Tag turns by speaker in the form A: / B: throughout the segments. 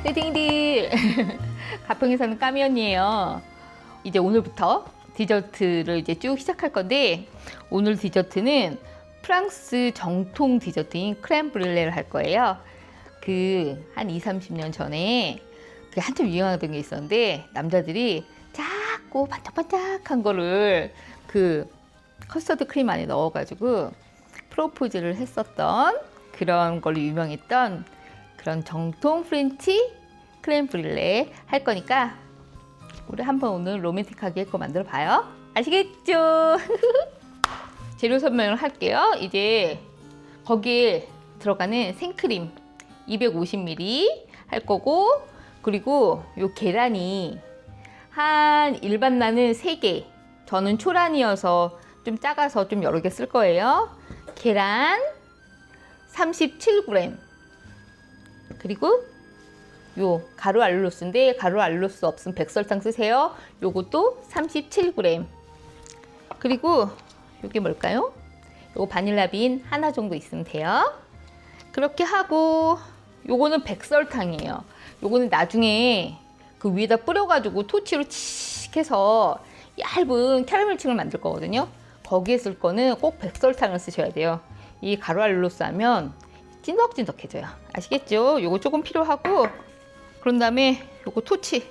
A: 띠딩들 가평에 사는 까미 언니예요. 이제 오늘부터 디저트를 이제 쭉 시작할 건데, 오늘 디저트는 프랑스 정통 디저트인 크렘 브룰레를 할 거예요. 한 20-30년 전에 그게 한참 유행하던 게 있었는데, 남자들이 작고 반짝반짝한 거를 그 커스터드 크림 안에 넣어가지고 프로포즈를 했었던, 그런 걸로 유명했던 그런 정통 프렌치 크렘 브룰레 할 거니까 우리 한번 오늘 로맨틱하게 거 만들어 봐요. 아시겠죠? 재료 설명을 할게요. 이제 거기에 들어가는 생크림 250ml 할 거고, 그리고 요 계란이 한 일반 나는 3개, 저는 초란이어서 좀 작아서 좀 여러 개 쓸 거예요. 계란 37g, 그리고 요 가루 알룰로스인데, 가루 알룰로스 없으면 백설탕 쓰세요. 요것도 37g. 그리고 요게 뭘까요? 요거 바닐라빈 하나 정도 있으면 돼요. 그렇게 하고, 요거는 백설탕이에요. 요거는 나중에 그 위에다 뿌려가지고 토치로 칙 해서 얇은 캐러멜 층을 만들 거거든요. 거기에 쓸 거는 꼭 백설탕을 쓰셔야 돼요. 이 가루 알룰로스 하면 찐덕찐덕해져요. 아시겠죠? 요거 조금 필요하고, 그런 다음에 요거 토치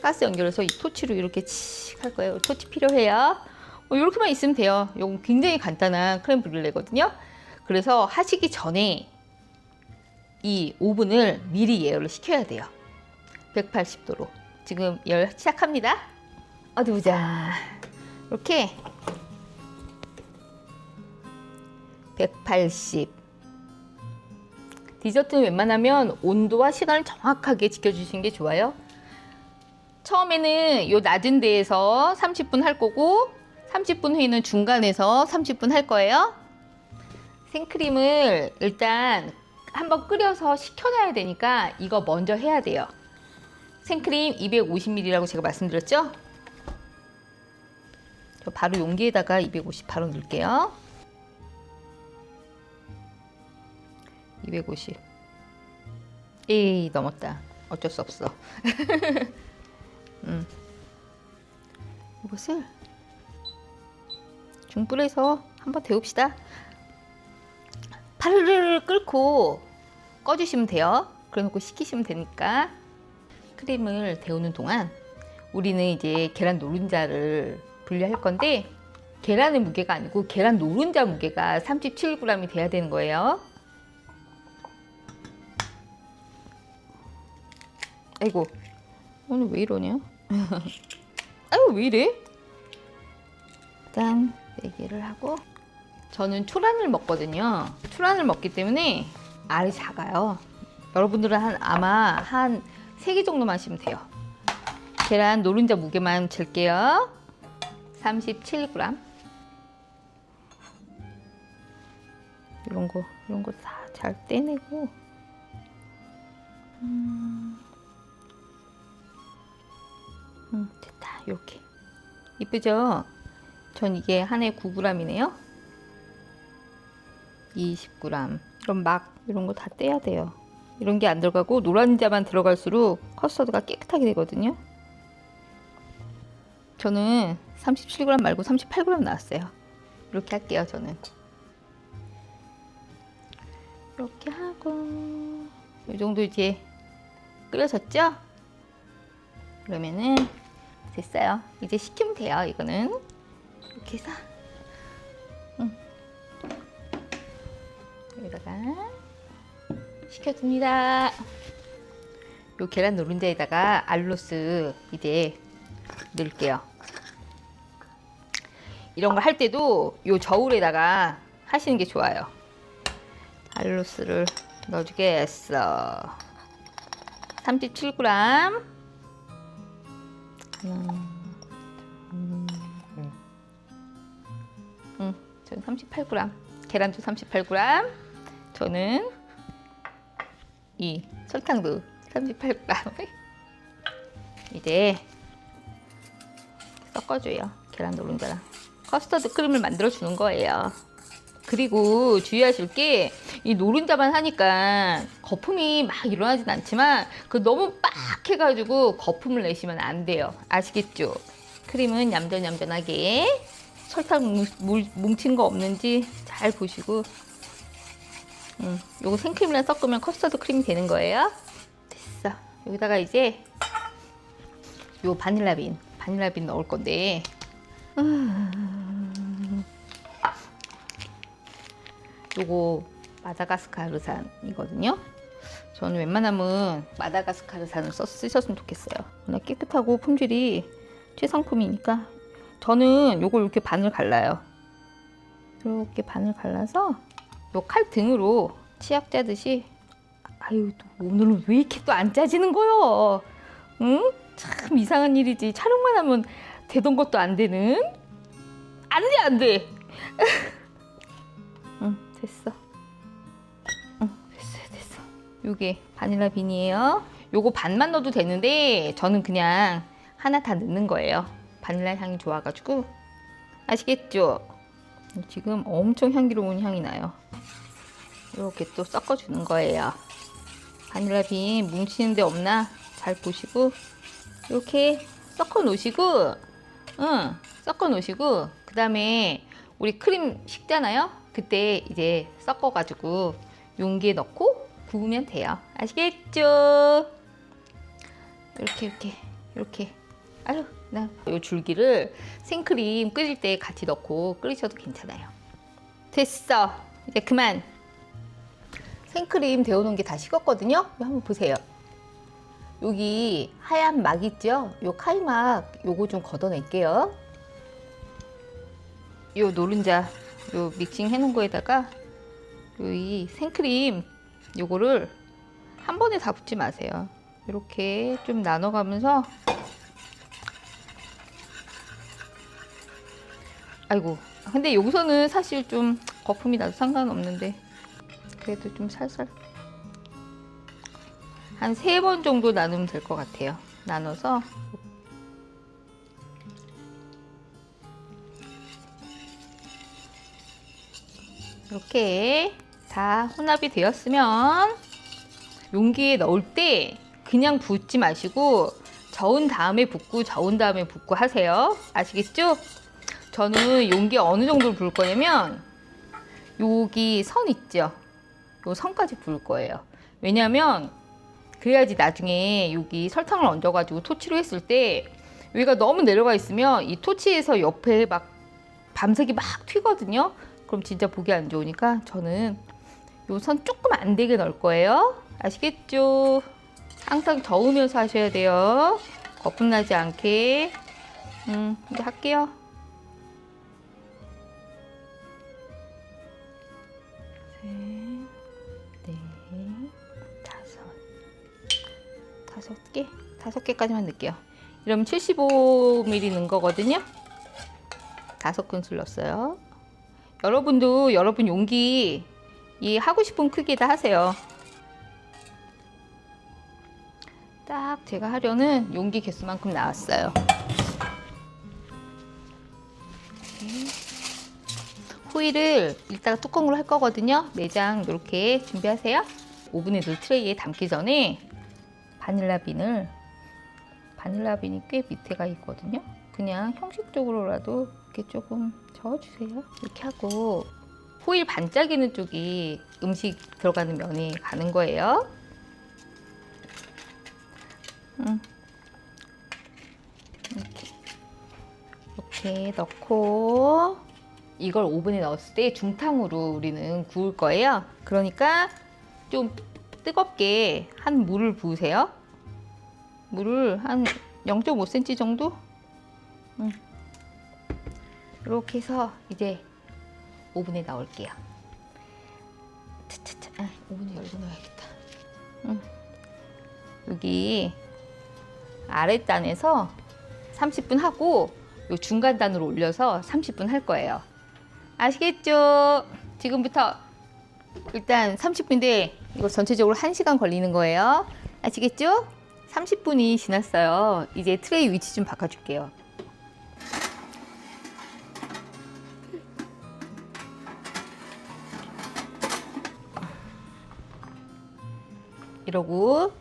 A: 가스 연결해서 이 토치로 이렇게 칙 할 거예요. 토치 필요해요. 이렇게만 있으면 돼요. 요거 굉장히 간단한 크렘 브룰레거든요. 그래서 하시기 전에 이 오븐을 미리 예열을 시켜야 돼요. 180도로. 지금 열 시작합니다. 어디 보자. 이렇게 180. 디저트는 웬만하면 온도와 시간을 정확하게 지켜주시는 게 좋아요. 처음에는 요 낮은 데에서 30분 할 거고, 30분 후에는 중간에서 30분 할 거예요. 생크림을 일단 한번 끓여서 식혀놔야 되니까 이거 먼저 해야 돼요. 생크림 250ml라고 제가 말씀드렸죠? 저 바로 용기에다가 250 바로 넣을게요. 250. 에이, 넘었다. 어쩔 수 없어. 이것을 중불에서 한번 데웁시다. 파르르 끓고 꺼주시면 돼요. 그래놓고 식히시면 되니까. 크림을 데우는 동안 우리는 이제 계란 노른자를 분리할 건데, 계란의 무게가 아니고 계란 노른자 무게가 37g이 돼야 되는 거예요. 아이고, 오늘 왜 이러냐? 아이고, 왜 이래? 일단 4개를 하고, 저는 초란을 먹거든요. 초란을 먹기 때문에 알이 작아요. 여러분들은 아마 한 3개 정도만 하시면 돼요. 계란 노른자 무게만 잴게요. 37g. 이런 거 다 잘 떼내고. 됐다. 이렇게 이쁘죠? 전 이게 한 해 9g이네요. 20g. 그럼 막 이런 거 다 떼야 돼요. 이런 게 안 들어가고 노른자만 들어갈수록 커스터드가 깨끗하게 되거든요. 저는 37g 말고 38g 나왔어요. 이렇게 할게요. 저는 이렇게 하고, 이 정도 이제 끓여졌죠? 그러면은 됐어요. 이제 식히면 돼요. 이거는 이렇게 해서 여기다가 식혀줍니다. 요 계란 노른자에다가 알룰로스 이제 넣을게요. 이런 거 할 때도 요 저울에다가 하시는 게 좋아요. 알룰로스를 넣어주겠어. 37g. 저는 38g. 계란도 38g. 저는 이 설탕도 38g. 이제 섞어줘요. 계란 노른자랑 커스터드 크림을 만들어 주는 거예요. 그리고 주의하실 게 이 노른자만 하니까 거품이 막 일어나진 않지만 그 너무 빡 해가지고 거품을 내시면 안 돼요. 아시겠죠? 크림은 얌전얌전하게 설탕 뭉친 거 없는지 잘 보시고 요거 생크림이랑 섞으면 커스터드 크림이 되는 거예요. 됐어. 여기다가 이제 요 바닐라빈 넣을 건데 요거 마다가스카르산이거든요. 저는 웬만하면 마다가스카르산을 쓰셨으면 좋겠어요. 워낙 깨끗하고 품질이 최상품이니까. 저는 요걸 이렇게 반을 갈라요. 이렇게 반을 갈라서 요 칼 등으로 치약 짜듯이. 아유, 오늘은 왜 이렇게 또 안 짜지는 거요? 응? 참 이상한 일이지. 촬영만 하면 되던 것도 안 되는. 안 돼. 응, 됐어. 됐어. 요게 바닐라 빈이에요. 요거 반만 넣어도 되는데 저는 그냥 하나 다 넣는 거예요. 바닐라 향이 좋아가지고. 아시겠죠? 지금 엄청 향기로운 향이 나요. 이렇게 또 섞어주는 거예요. 바닐라 빈 뭉치는 데 없나 잘 보시고 이렇게 섞어 놓으시고, 그 다음에 우리 크림 식잖아요. 그때 이제 섞어가지고 용기에 넣고 구우면 돼요. 아시겠죠? 이렇게. 아유, 나 이 줄기를 생크림 끓일 때 같이 넣고 끓이셔도 괜찮아요. 됐어. 이제 그만. 생크림 데워놓은 게 다 식었거든요. 한번 보세요. 여기 하얀 막 있죠? 요 카이막 요거 좀 걷어낼게요. 요 노른자 요 믹싱 해놓은 거에다가 이 생크림 요거를 한 번에 다 붓지 마세요. 이렇게 좀 나눠가면서. 아이고, 근데 여기서는 사실 좀 거품이 나도 상관없는데 그래도 좀 살살 한 3번 정도 나누면 될 것 같아요. 나눠서 이렇게 다 혼합이 되었으면 용기에 넣을 때 그냥 붓지 마시고 저은 다음에 붓고 하세요. 아시겠죠? 저는 용기에 어느 정도로 부을 거냐면 여기 선 있죠? 요 선까지 부을 거예요. 왜냐면 그래야지 나중에 여기 설탕을 얹어가지고 토치로 했을 때 여기가 너무 내려가 있으면 이 토치에서 옆에 막 밤색이 막 튀거든요. 그럼 진짜 보기 안 좋으니까 저는 요 선 조금 안 되게 넣을 거예요. 아시겠죠? 항상 저으면서 하셔야 돼요. 거품 나지 않게. 이제 할게요. 다섯 개까지만 넣을게요. 이러면 75ml 넣은 거거든요. 5큰술 넣었어요. 여러분도 여러분 용기 이 하고 싶은 크기에다 하세요. 딱 제가 하려는 용기 개수만큼 나왔어요. 호일을 이따가 뚜껑으로 할 거거든요. 내장 이렇게 준비하세요. 오븐에 넣을 트레이에 담기 전에 바닐라빈이 꽤 밑에가 있거든요. 그냥 형식적으로라도 이렇게 조금 저어주세요. 이렇게 하고 호일 반짝이는 쪽이 음식 들어가는 면에 가는 거예요. 이렇게 넣고 이걸 오븐에 넣었을 때 중탕으로 우리는 구울 거예요. 그러니까 좀 뜨겁게 한 물을 부으세요. 물을 한 0.5cm 정도? 이렇게 해서 이제 오븐에 넣을게요. 오븐을 열고 넣어야겠다. 여기 아랫단에서 30분 하고 요 중간단으로 올려서 30분 할 거예요. 아시겠죠? 지금부터 일단 30분인데 이거 전체적으로 1시간 걸리는 거예요. 아시겠죠? 30분이 지났어요. 이제 트레이 위치 좀 바꿔줄게요. 이러고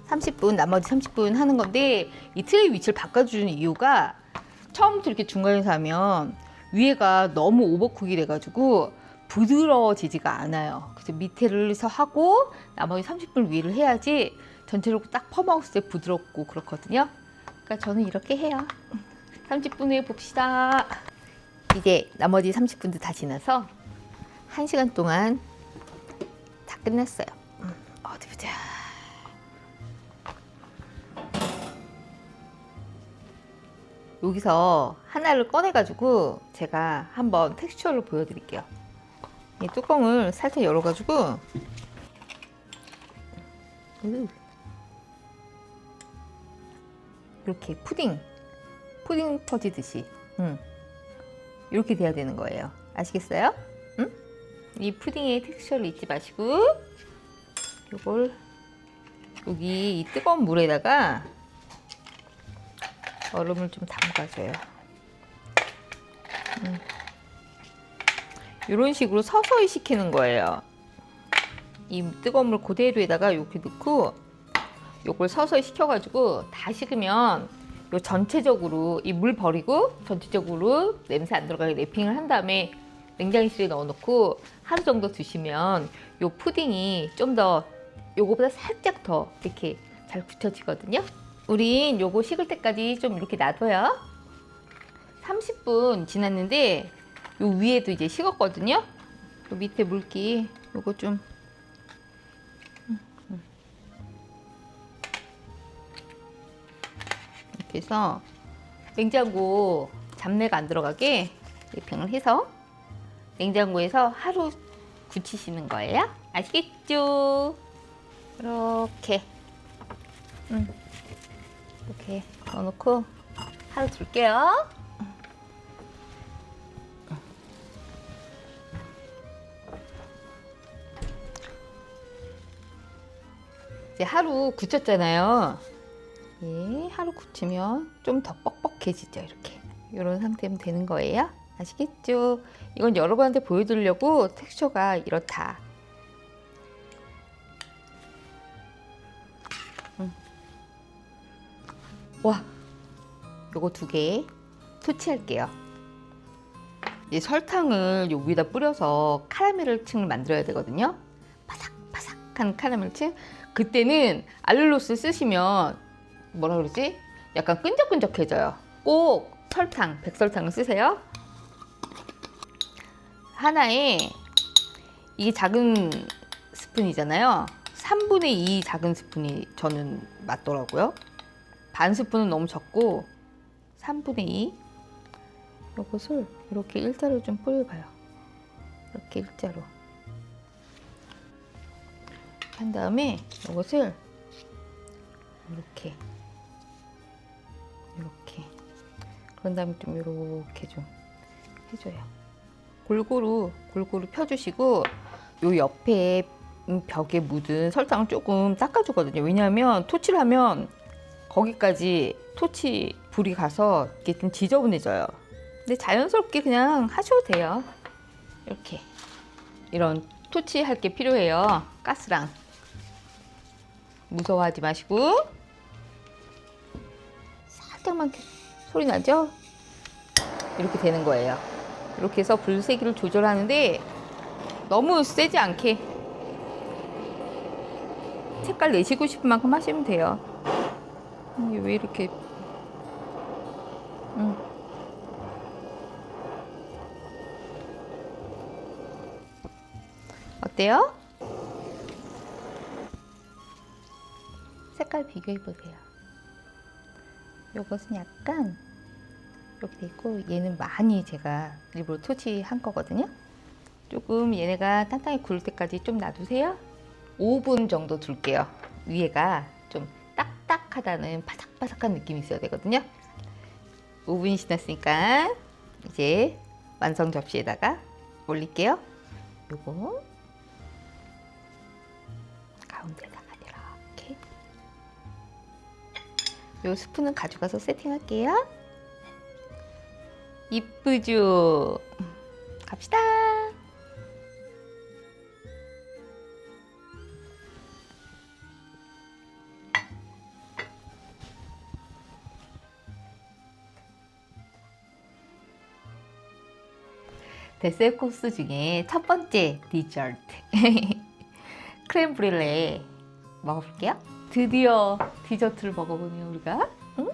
A: 30분, 나머지 30분 하는 건데, 이 트레이 위치를 바꿔주는 이유가 처음부터 이렇게 중간에서 하면 위에가 너무 오버쿡이 돼가지고 부드러워지지가 않아요. 그래서 밑에를서 하고 나머지 30분 위를 해야지 전체적으로 딱 퍼먹었을 때 부드럽고 그렇거든요. 그러니까 저는 이렇게 해요. 30분 후에 봅시다. 이제 나머지 30분도 다 지나서 1시간 동안 다 끝났어요. 어디 보자. 여기서 하나를 꺼내가지고 제가 한번 텍스처를 보여드릴게요. 이 뚜껑을 살짝 열어가지고 이렇게 푸딩 퍼지듯이 이렇게 돼야 되는 거예요. 아시겠어요? 응? 이 푸딩의 텍스처를 잊지 마시고 이걸 여기 이 뜨거운 물에다가 얼음을 좀 담가줘요. 이런 식으로 서서히 식히는 거예요. 이 뜨거운 물 그대로에다가 이렇게 넣고 요걸 서서히 식혀가지고 다 식으면 요 전체적으로 이 물 버리고 전체적으로 냄새 안 들어가게 랩핑을 한 다음에 냉장실에 넣어놓고 하루 정도 두시면 요 푸딩이 좀 더 요거보다 살짝 더 이렇게 잘 굳혀지거든요. 우린 요거 식을 때까지 좀 이렇게 놔둬요. 30분 지났는데 요 위에도 이제 식었거든요. 요 밑에 물기 요거 좀 이렇게 해서 냉장고 잡내가 안 들어가게 랩핑을 해서 냉장고에서 하루 굳히시는 거예요. 아시겠죠? 이렇게 이렇게 넣어놓고 하루 둘게요. 이제 하루 굳혔잖아요. 예, 하루 굳히면 좀 더 뻑뻑해지죠. 이렇게 이런 상태면 되는 거예요. 아시겠죠? 이건 여러분한테 보여드리려고 텍스처가 이렇다. 와, 요거 2개 토치할게요. 이 설탕을 요 위에다 뿌려서 카라멜 층을 만들어야 되거든요. 바삭바삭한 카라멜 층. 그때는 알룰로스 쓰시면 뭐라 그러지? 약간 끈적끈적해져요. 꼭 설탕, 백설탕을 쓰세요. 하나에 이게 작은 스푼이잖아요. 3분의 2 작은 스푼이 저는 맞더라고요. 반 스푼은 너무 적고 3분의 2 이것을 이렇게 일자로 좀 뿌려봐요. 이렇게 일자로 한 다음에 이것을 이렇게 그런 다음에 좀 이렇게 좀 해줘요. 골고루 펴주시고 요 옆에 벽에 묻은 설탕을 조금 닦아주거든요. 왜냐하면 토치를 하면 거기까지 토치 불이 가서 이게 좀 지저분해져요. 근데 자연스럽게 그냥 하셔도 돼요. 이렇게 이런 토치 할 게 필요해요. 가스랑 무서워하지 마시고 살짝만 소리 나죠? 이렇게 되는 거예요. 이렇게 해서 불 세기를 조절하는데 너무 세지 않게 색깔 내시고 싶은 만큼 하시면 돼요. 이게 왜 이렇게 어때요? 색깔 비교해 보세요. 요것은 약간 이렇게 돼 있고 얘는 많이 제가 일부러 토치한 거거든요. 조금 얘네가 단단히 구울 때까지 좀 놔두세요. 5분 정도 둘게요. 위에가 좀 딱딱하다는 바삭바삭한 느낌이 있어야 되거든요. 5분이 지났으니까 이제 완성 접시에다가 올릴게요. 요거 가운데다가 이렇게. 요 스푼은 가져가서 세팅할게요. 이쁘죠? 갑시다. 데셀 코스 중에 첫 번째 디저트 크렘 브릴레 먹어볼게요. 드디어 디저트를 먹어보네요 우리가. 응?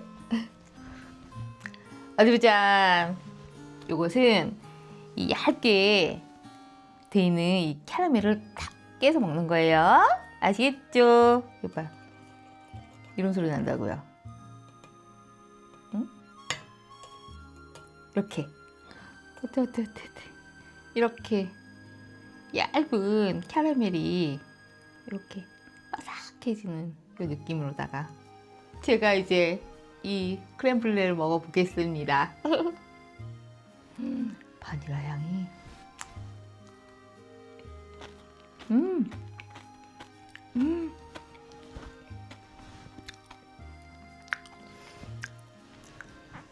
A: 어디 보자. 요것은 이 얇게 돼 있는 이 캐러멜을 탁 깨서 먹는 거예요. 아시겠죠? 이봐, 이런 소리 난다고요. 응? 이렇게 어때. 이렇게 얇은 캐러멜이 이렇게 바삭해지는 이 느낌으로다가 제가 이제 이 크렘 브룰레를 먹어보겠습니다. 바닐라 향이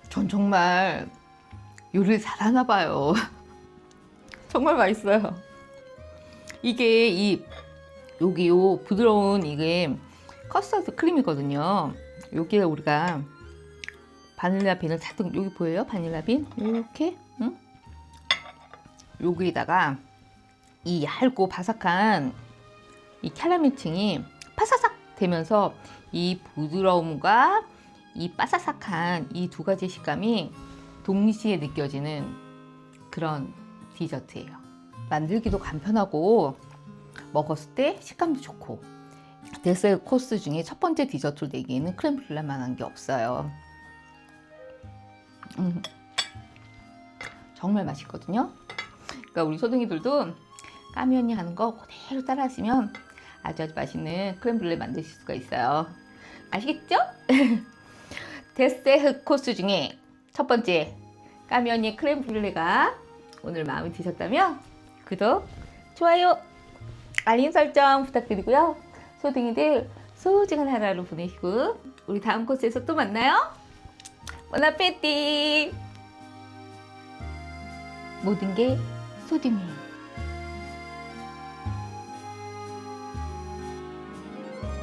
A: 전 정말 요리를 잘하나 봐요. 정말 맛있어요. 이게 여기 요 부드러운 이게 커스터드 크림이거든요. 여기에 우리가 바닐라 빈을 잔뜩, 여기 보여요? 바닐라 빈 이렇게, 응? 여기에다가 이 얇고 바삭한 이 캐러멜층이 파사삭 되면서 이 부드러움과 이 바삭한 이 두 가지 식감이 동시에 느껴지는 그런 디저트예요. 만들기도 간편하고 먹었을 때 식감도 좋고, 데셀 코스 중에 첫 번째 디저트로 내기에는 크렘 브룰레만한 게 없어요. 정말 맛있거든요. 그러니까 우리 소둥이들도 까미 언니 하는 거 그대로 따라 하시면 아주 맛있는 크렘 브룰레 만드실 수가 있어요. 아시겠죠? 데셀 코스 중에 첫 번째 까미 언니 크렘 브룰레가 오늘 마음에 드셨다면 구독, 좋아요, 알림 설정 부탁드리고요. 소둥이들 소중한 하루를 보내시고 우리 다음 코스에서 또 만나요. 본 아페티. 모든 게 소둥이.